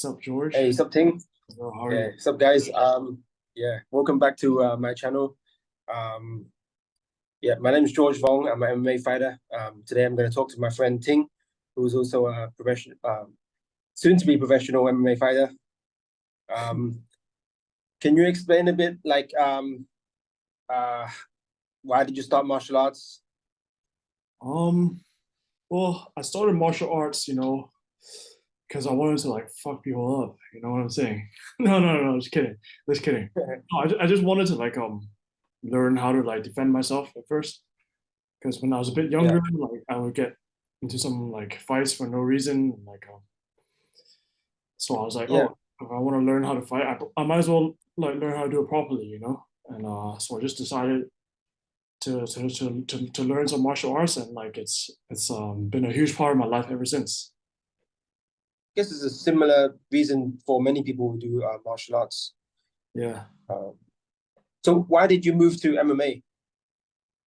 What's up, George? Hey, sup, Ting? Bro, how are you? Yeah, sup, guys? Yeah, welcome back to my channel. Um, yeah, my name is George Vong. I'm an MMA fighter. Today I'm going to talk to my friend Ting, who's also a professional, soon to be professional MMA fighter. Um, can you explain a bit, like, uh, why did you start martial arts? Um, well, I started martial arts, because I wanted to like fuck people up. You know what I'm saying? No, just kidding. Just kidding. No, I just wanted to like learn how to like defend myself at first. Because when I was a bit Yeah, younger, like I would get into some like fights for no reason. So I was like, yeah, oh, if I want to learn how to fight, I might as well like learn how to do it properly. And so I just decided to learn some martial arts, and like it's been a huge part of my life ever since. I guess it's a similar reason for many people who do martial arts. Yeah. Um, so why did you move to MMA?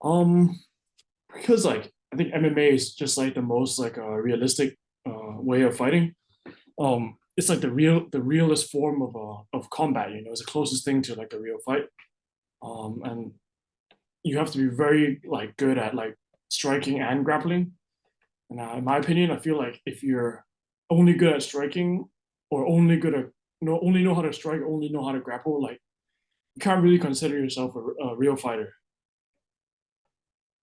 Um, because like I think MMA is just like the most like realistic way of fighting. It's like the realest form of combat. It's the closest thing to like a real fight. And you have to be very like good at like striking and grappling. And in my opinion, I feel like if you're only good at striking or only good at only know how to strike, only know how to grapple, like you can't really consider yourself a real fighter.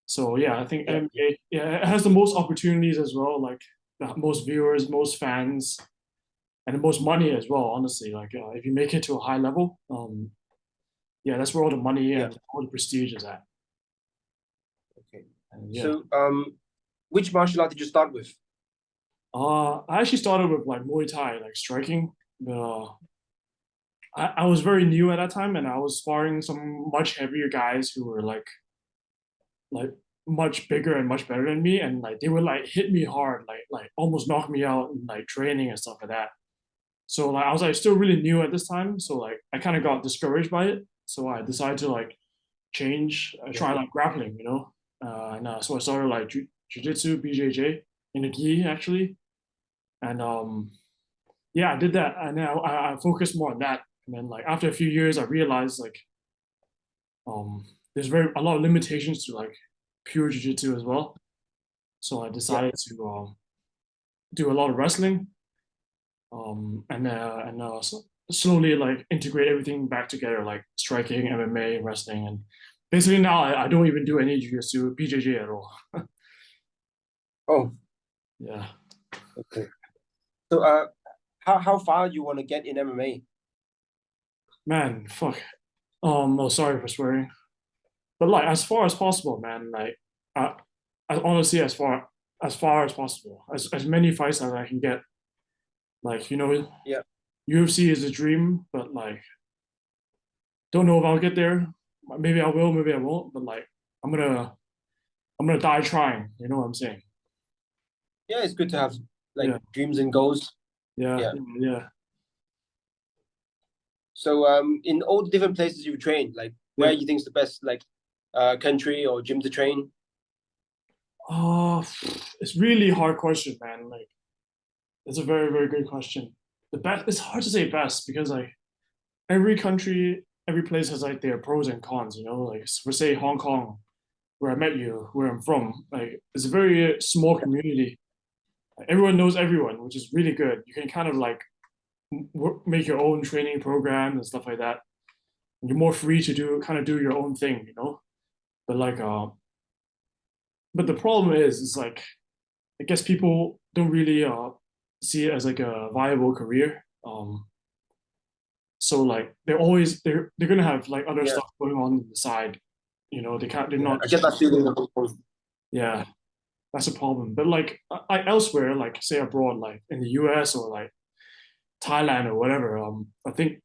So yeah, I think Yeah, MMA, yeah, it has the most opportunities as well, like the most viewers, most fans, and the most money as well. Honestly, like if you make it to a high level, yeah, that's where all the money yeah. and all the prestige is at. Okay. And yeah, So, which martial art did you start with? I actually started with like Muay Thai, like striking. But I was very new at that time, and I was sparring some much heavier guys who were like much bigger and much better than me, and like they would like hit me hard, like almost knock me out in like training and stuff like that. So like I was like still really new at this time, so like I kind of got discouraged by it. So I decided to like change, Yeah. try like grappling. And so I started like jiu-jitsu, BJJ in the gi actually, and yeah, I did that, and then I focused more on that. And then like after a few years, I realized like there's very a lot of limitations to like pure jiu-jitsu as well. So I Yeah. decided to do a lot of wrestling, slowly like integrate everything back together, like striking, MMA, wrestling, and basically now I don't even do any jiu-jitsu, BJJ at all. Oh, Yeah, okay. So, how far you want to get in MMA? man, fuck. Oh, sorry for swearing, but like as far as possible, man. Like, I, I honestly as far as possible, as many fights as I can get. Like Yeah. UFC is a dream, but like don't know if I'll get there. Maybe I will, maybe I won't. But like I'm gonna I'm gonna die trying. You know what I'm saying? Yeah, it's good to have like Yeah, dreams and goals. yeah, Yeah. yeah, yeah, So, in all the different places you've trained, like where yeah. you think's the best, like, country or gym to train? Oh, it's really hard question, man. Like it's a very, very good question. The best. It's hard to say best because like every country, every place has like their pros and cons. Like for say Hong Kong, where I met you, where I'm from, like it's a very small community. Like, everyone knows everyone, which is really good. You can kind of like make your own training program and stuff like that. You're more free to do your own thing. But like but the problem is like I guess people don't really see it as like a viable career. So like they're gonna have like other Yeah. stuff going on the side. They're Yeah. not I just get that feeling of Hong Kong. yeah, that's a problem. But like elsewhere, like say abroad, like in the US or like Thailand or whatever, I think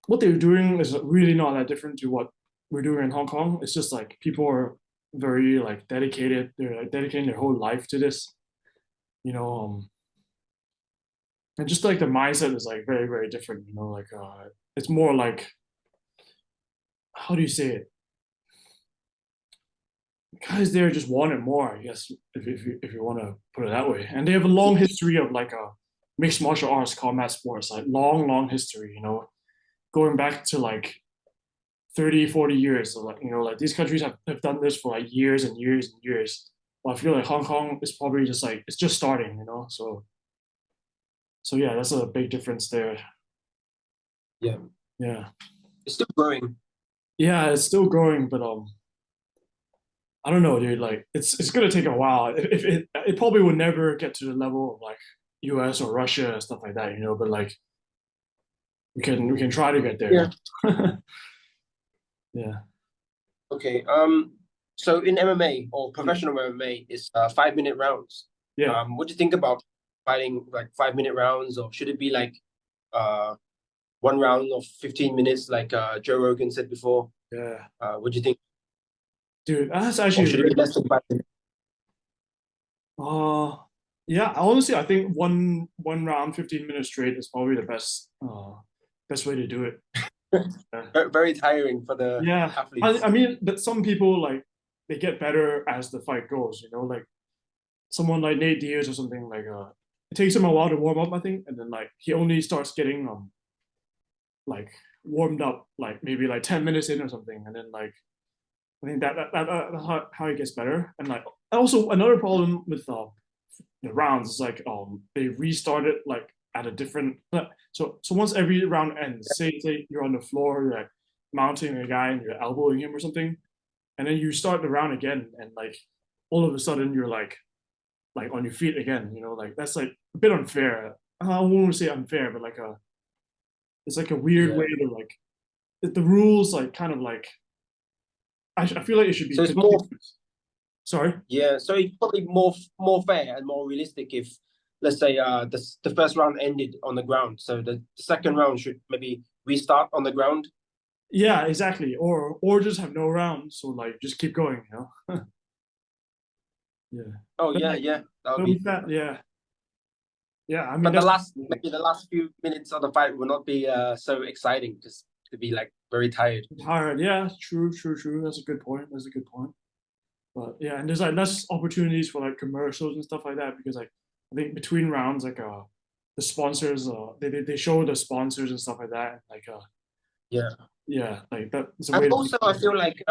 what they're doing is really not that different to what we're doing in Hong Kong. It's just like people are very like dedicated. They're like dedicating their whole life to this, you know. And just like the mindset is like very very different. Like it's more like how do you say it? Guys there just want it more, I guess, if you want to put it that way. And they have a long history of like mixed martial arts, combat sports, like long history, going back to like 30, 40 years. So like, like these countries have done this for like years and years and years. Well, I feel like Hong Kong is probably just like it's just starting, so yeah, that's a big difference there. Yeah, Yeah. it's still growing. Yeah, it's still growing, but I don't know, dude. Like it's gonna take a while. If it probably would never get to the level of like US or Russia and stuff like that, but like we can try to get there. Yeah. Yeah. Okay. So in MMA or professional MMA, it's 5 minute rounds. Yeah. What do you think about fighting like 5 minute rounds, or should it be like uh one round of 15 minutes, like Joe Rogan said before? Yeah. What do you think? Dude, that's Or actually should it be less than 5 minutes? uh yeah, honestly I think one round 15 minutes straight is probably the best way to do it. Yeah. Very tiring for the Yeah. I athletes. mean, but some people like they get better as the fight goes, like someone like Nate Diaz or something like it takes him a while to warm up, I think, and then like he only starts getting like warmed up like maybe like 10 minutes in or something, and then like I think that's how it gets better. And like also another problem with the rounds is like they restart it like at a different so once every round ends, say you're on the floor, you're like mounting a guy and you're elbowing him or something, and then you start the round again, and like all of a sudden you're like on your feet again, like that's like a bit unfair. I won't want to say unfair, but like it's like a weird Yeah. way to like the rules like kind of like I feel like it should be So it's more, sorry. yeah. So it's probably more fair and more realistic if, let's say, the first round ended on the ground, so the second round should maybe restart on the ground. Yeah, exactly. Or just have no rounds, so like just keep going. Yeah. Oh But yeah, like yeah. That would but be. with that, yeah. Yeah, I mean But the that's last, maybe the last few minutes of the fight will not be so exciting because to be like very tired. hard. Yeah, true. That's a good point. That's a good point. But yeah, and there's like less opportunities for like commercials and stuff like that because like I think between rounds like the sponsors they show the sponsors and stuff like that, like Yeah. yeah, like that's a And way to also, I feel like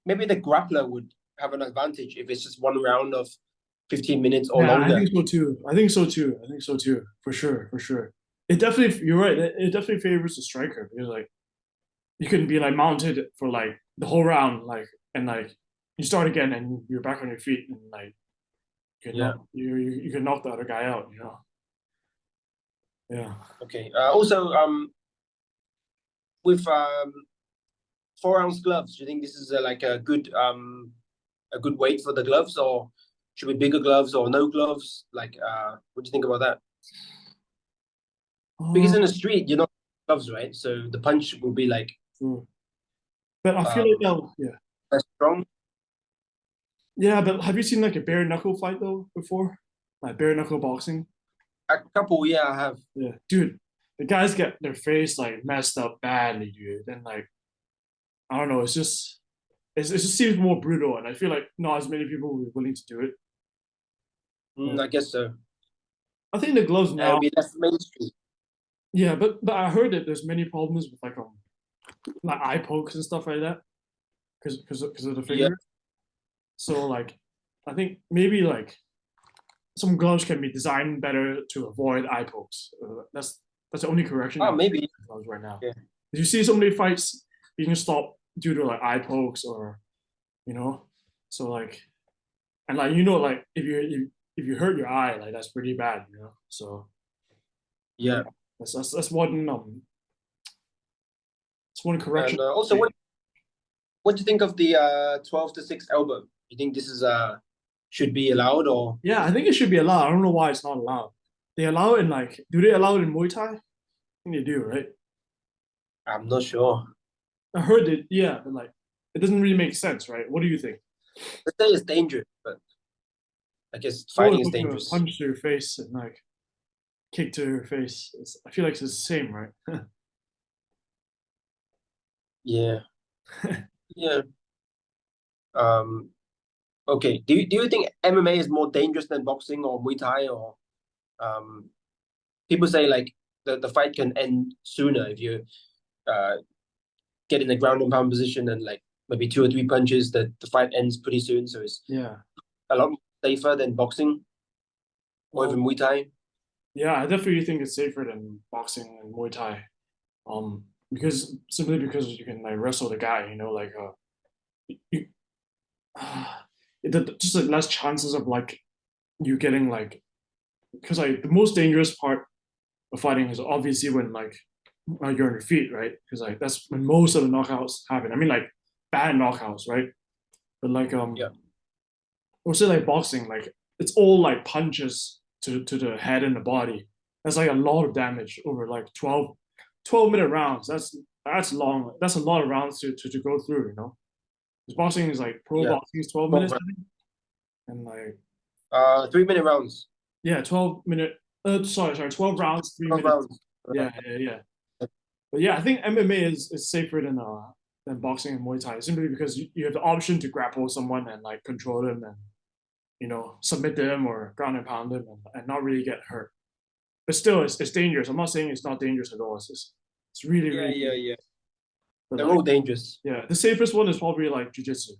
maybe the grappler would have an advantage if it's just one round of 15 minutes or yeah, I longer. think so too. I think so too. For sure. It definitely you're right. It definitely favors the striker because like you can be like mounted for like the whole round, like and like you start again and you're back on your feet and like Yeah. you can knock the other guy out. Yeah. Okay. Also, with 4 ounce gloves, do you think this is like a good weight for the gloves, or should be bigger gloves or no gloves? Like, what do you think about that? Because in the Oh, street, you're not gloves, right? So the punch will be like true. But I feel like um yeah. less strong. Yeah, but have you seen like a bare knuckle fight though before? Like bare knuckle boxing? A couple, yeah, I have. Yeah. Dude, the guys get their face like messed up badly, dude. And like I don't know, it just seems more brutal, and I feel like not as many people will be willing to do it. I guess so. I think the gloves It'll now, be less mainstream. yeah, but I heard that there's many problems with like eye pokes and stuff like that because of the Yeah. finger. So like I think maybe like some gloves can be designed better to avoid eye pokes. That's the only correction Oh, I maybe. gloves right now. Yeah. Did you see so many fights being stopped due to like eye pokes or you know? So like and like like if you hurt your eye, like that's pretty bad. So Yeah. that's one correction. And also, what do you think of the 12 to 6 elbow? You think this is should be allowed, or Yeah, I think it should be allowed. I don't know why it's not allowed. They allow it in like, do they allow it in Muay Thai? I think they do, right? I'm not sure. I heard it, yeah, but like, it doesn't really make sense, right? What do you think? They say it's dangerous, but I guess Someone fighting is is going to dangerous. punch to your face and like kick to your face. I feel like it's the same, right? Yeah. Yeah. Um. Okay. Do you think MMA is more dangerous than boxing or Muay Thai, or people say like the fight can end sooner if you uh get in the ground and pound position and like maybe 2 or 3 punches, that the fight ends pretty soon. So it's Yeah. a lot safer than boxing or even Muay Thai. Yeah, I definitely think it's safer than boxing and Muay Thai. Because simply because you can like wrestle the guy, like you, just like less chances of like you getting like because like the most dangerous part of fighting is obviously when like you're on your feet, right? Because like that's when most of the knockouts happen. I mean, like bad knockouts, right? But like Yeah. also like boxing, like it's all like punches to the head and the body. That's like a lot of damage over like 12-minute rounds. That's long. That's a lot of rounds to go through, you know. Because boxing is like pro Yeah. boxing is 12 12 minutes, I think. And like 3 minute rounds. yeah, 12-minute sorry, 12 rounds, 12 3 minutes. rounds. Yeah. But yeah, I think MMA is safer than boxing and Muay Thai simply because you have the option to grapple someone and like control them and submit them or ground and pound them and not really get hurt. But still, it's dangerous. I'm not saying it's not dangerous at all. It's really Yeah, really yeah, dangerous. yeah. But They're like all dangerous. yeah, the safest one is probably like jujitsu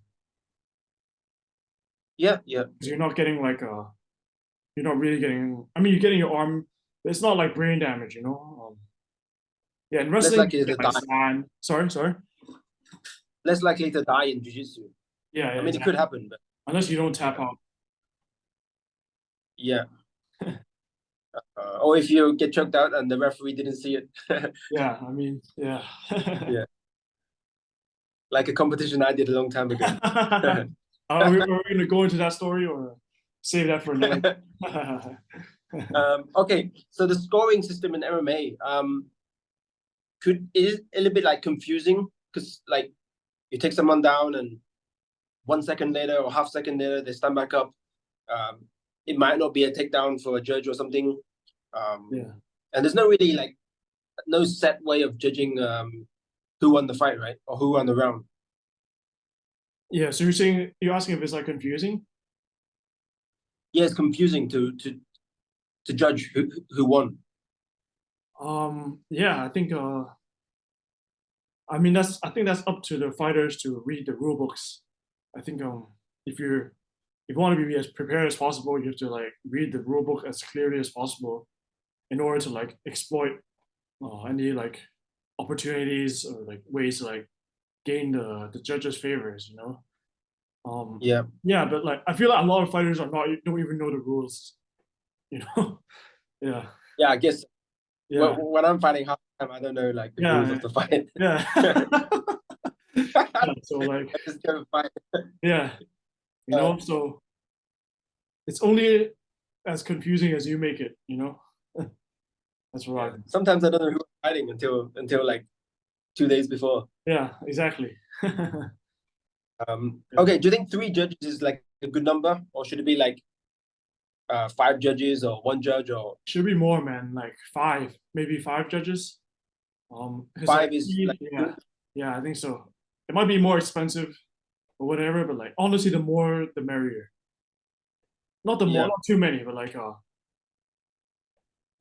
Yeah, yeah. because you're not getting like you're not really getting. I mean, you're getting your arm, but it's not like brain damage, you know. Yeah, in Less wrestling, you likely to get like die. sand. Sorry. Less likely to die in jiu-jitsu. Yeah, I mean, it could exactly. happen, but Unless you don't tap yeah, out. yeah. Or if you get choked out and the referee didn't see it. Yeah, I mean, yeah. Yeah, like a competition I did a long time ago. Are we gonna go into that story or save that for another? Okay, so the scoring system in MMA could is a little bit like confusing because like you take someone down and 1 second later or half second later they stand back up. Um, it might not be a takedown for a judge or something. Yeah. And there's no really like no set way of judging who won the fight, right? Or who won the round. Yeah. So you're asking if it's like confusing? Yeah, it's confusing to judge who won. Yeah, I think that's up to the fighters to read the rule books. I think if you want to be as prepared as possible, you have to like read the rule book as clearly as possible in order to like exploit any like opportunities or like ways to like gain the judges' favors, you know. Yeah, Yeah, but like I feel like a lot of fighters are not don't even know the rules, you know. Yeah, yeah. I guess yeah, when I'm fighting half the time, I don't know like the rules yeah, of the fight. yeah. Yeah, so like I just go fight. yeah, Uh, so it's only as confusing as you make it, you know. That's what I yeah. think. Sometimes I don't know who I'm fighting until like 2 days before. Yeah, exactly. Yeah. Okay, do you think 3 judges is like a good number, or should it be like 5 judges or one judge, or Should be more, man. Like five, maybe five judges. Because like five is like yeah, good? yeah, I think so. It might be more expensive or whatever, but like honestly, the more the merrier. Not the more, Yeah, not too many, but like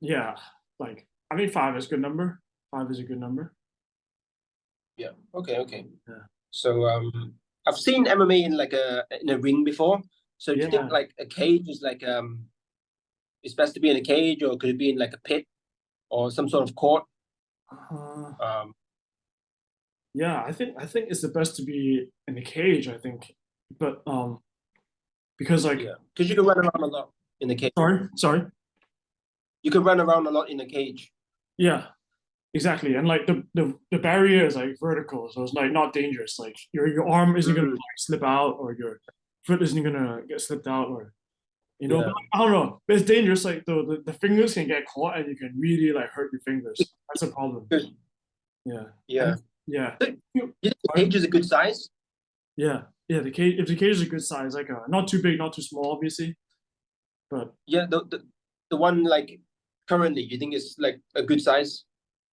yeah, like I think five is a good number. Five is a good number. yeah. Okay, okay. Yeah. So I've seen MMA in a ring before. So do you think Yeah. like a cage is like it's best to be in a cage, or could it be in like a pit or some sort of court? Uh, Um, yeah, I think it's the best to be in a cage, I think. But because like yeah, because you can run around a lot in the cage. sorry. You can run around a lot in a cage. Yeah, exactly. And like the barrier is like vertical, so it's like not dangerous. Like your arm isn't gonna Mm, like slip out or your foot isn't gonna get slipped out or but yeah, like, I don't know. But it's dangerous. Like the fingers can get caught and you can really like hurt your fingers. That's a problem. good. Yeah. Yeah. And yeah. So, you think the cage is a good size? Yeah. The cage if the cage is a good size, like not too big, not too small, obviously. But Yeah, the one like currently, you think it's like a good size?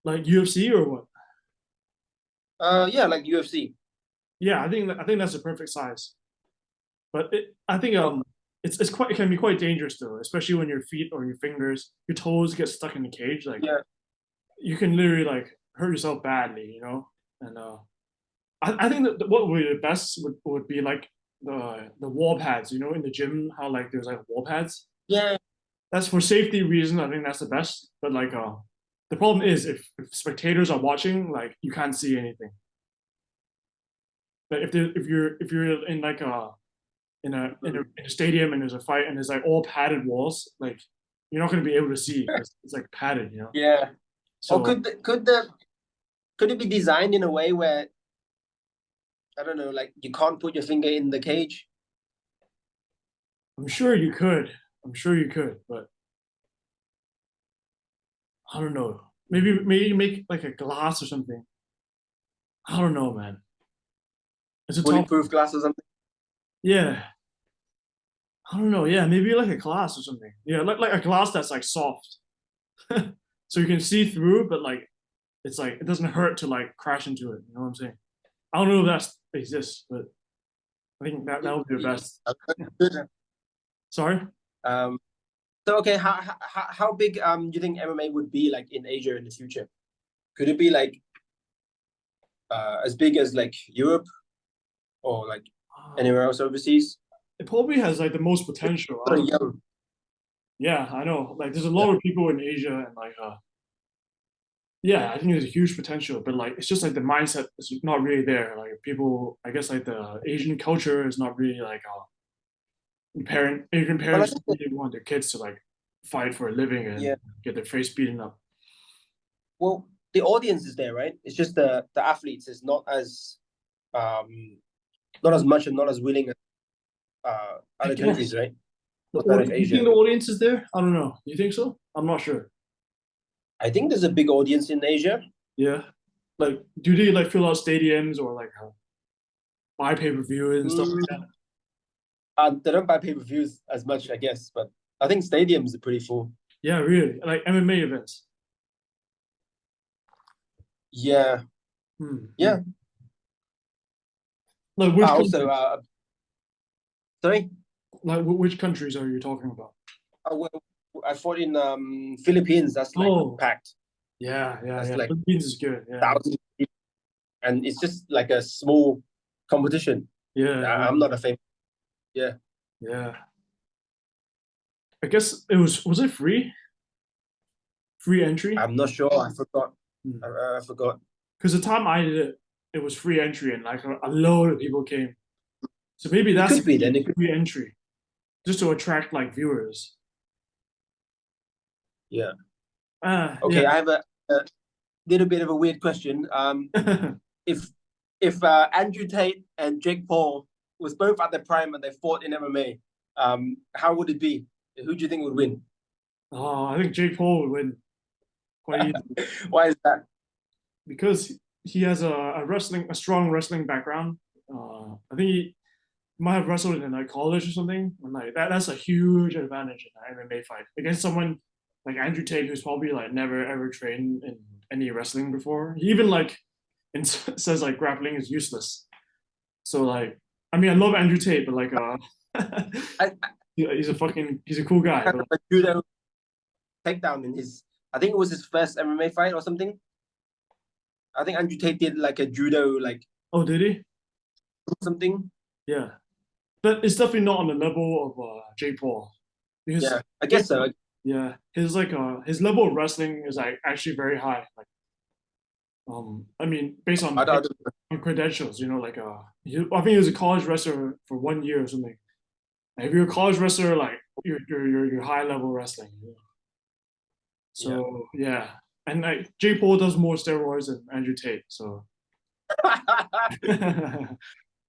like UFC or what? Yeah, like UFC. Yeah, I think that's a perfect size. But I think Oh, it's quite, it can be quite dangerous though, especially when your feet or your fingers, your toes get stuck in the cage. Like Yeah. you can literally like hurt yourself badly, you know. And I think that what would be the best would be like the wall pads, you know, in the gym, how like there's like wall pads. Yeah. That's for safety reasons. I think that's the best. But like the problem is if spectators are watching, like you can't see anything. But if you're in like a stadium and there's a fight and there's like all padded walls, like you're not gonna be able to see. It's like padded, you know. Yeah. Or So could it be designed in a way where, I don't know, like you can't put your finger in the cage? I'm sure you could. I'm sure you could, but I don't know. Maybe make like a glass or something. I don't know, man. It's a tough. Bulletproof glass or something? Yeah, I don't know. Yeah, maybe like a glass or something. Yeah, like a glass that's like soft, so you can see through, but like it's like it doesn't hurt to like crash into it. You know what I'm saying? I don't know if that exists, but I think that would be the best. Sorry. Um, so okay, how big do you think MMA would be like in Asia in the future? Could it be like as big as like Europe or like anywhere else overseas? It probably has like the most potential. I Sort don't of know. young. Yeah, I know. Like there's a lot Yeah. of people in Asia and like yeah, I think there's a huge potential, but like it's just like the mindset is not really there. Like people, I guess like the Asian culture is not really like Asian Well, I parents think that, really want their kids to like fight for a living yeah. and get their face beaten up. Well, the audience is there, right? It's just the athletes is um not as much and not as willing as I other guess countries, right? the Outside of audience. You think Asia. the audience is there? I don't know. You think so? I'm not sure. I think there's a big audience in Asia. Yeah, like do they like fill out stadiums or like buy pay per view and stuff like that? Mm, they don't buy pay-per-views as much, I guess, but I think stadiums are pretty full. Yeah, really. Like MMA events. Yeah, Hmm. yeah. Like which Also, countries? sorry, Like which countries are you talking about? well, I fought in Philippines. That's like Oh, packed. yeah, yeah, That's yeah. like Philippines is good. Yeah, thousands, of people, and it's just like a small competition. yeah, yeah, I'm not a fan. Yeah, yeah. I guess it was it free entry? I'm not sure. I forgot. Because I forgot. the time I did it, it was free entry and like a load of people came. So maybe It that's could be then. It could. free entry just to attract like viewers. Yeah. Yeah. Okay, I have a little bit of a weird question. If Andrew Tate and Jake Paul was both at their prime and they fought in MMA, how would it be? Who do you think would win? Oh, I think Jake Paul would win quite easily Why is that? because he has a strong wrestling background. I think he might have wrestled in like college or something, and like that's a huge advantage in an MMA fight against someone like Andrew Tate, who's probably like never ever trained in any wrestling before. He even like says like grappling is useless. So like, I mean, I love Andrew Tate, but like, I he's a cool guy. kind But of a judo takedown in his. I think it was his first MMA fight or something. I think Andrew Tate did like a judo like oh, did he? something. Yeah, but it's definitely not on the level of Jake Paul because Yeah, I Jake, guess so. yeah, his level of wrestling is like actually very high. Like I mean, based I don't, on credentials, you know, like I think he was a college wrestler for 1 year or something. Like, if you're a college wrestler, like you're high level wrestling. You know? yeah. So yeah, and like Jake Paul does more steroids than Andrew Tate, so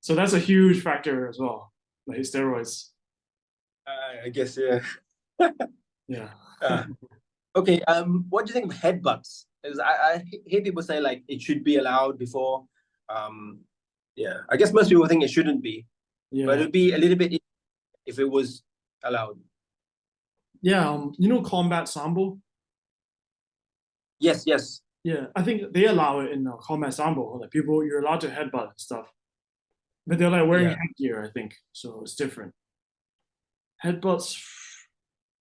so that's a huge factor as well. Like his steroids. I guess yeah. Yeah. Uh, okay. What do you think of headbutts? Because I hear people say like it should be allowed before. Um, yeah. I guess most people think it shouldn't be, but Yeah. it'd be a little bit if it was allowed. Yeah. You know combat sambo? Yes. Yes. Yeah. I think they allow it in combat sambo. Like people you're allowed to headbutt and stuff. But they're like wearing Yeah. headgear, I think. So it's different. Headbutts.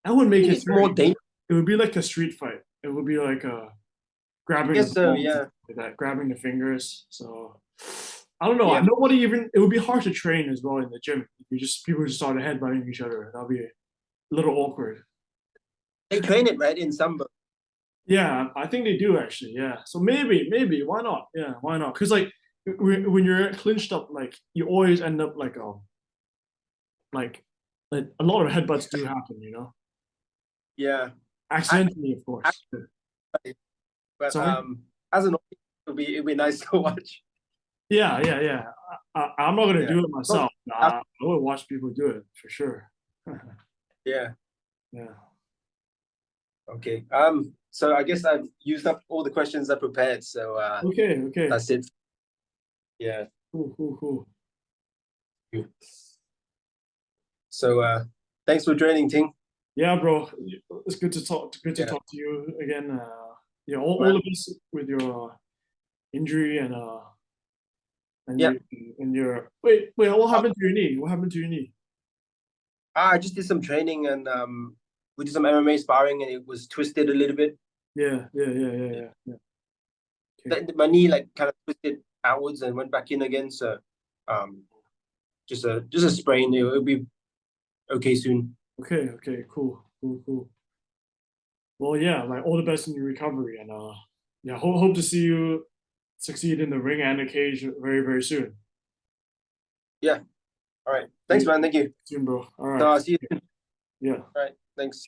I would I make think it it's more very. dangerous. It would be like a street fight. It would be like I grabbing the guess so. palms, Yeah. like that, grabbing the fingers. So I don't know. Yeah. Nobody even. It would be hard to train as well in the gym. If you just people just started headbutting each other. That'd be a little awkward. They train it right in Samba. Yeah, I think they do actually. Yeah, so maybe why not? Yeah, why not? Because like when you're clinched up, like you always end up like like a lot of headbutts do happen. Yeah. I, Accidentally, of I course. but Sorry. as an audience, it'll be nice to watch. Yeah. I'm not gonna Yeah. do it Not, myself. I will watch people do it for sure. yeah. Yeah. Okay. So I guess I've used up all the questions I prepared. So Okay. that's it. Yeah. Cool. So thanks for joining, Ting. Yeah, bro. It's good to talk. Good to Yeah. talk to you again. Yeah, all Man. of us with your injury and Yeah. you and your wait. What happened to your knee? What happened to your knee? I just did some training and we did some MMA sparring and it was twisted a little bit. Yeah. Okay. My knee like kind of twisted outwards and went back in again. So um just a sprain. It'll be okay soon. Okay. Cool. Well, yeah, like all the best in your recovery, and yeah, hope to see you succeed in the ring and the cage very soon. Yeah. All right. Thanks, man. Thank you. Soon, bro. All So right. I'll see you soon. Yeah. All right. Thanks.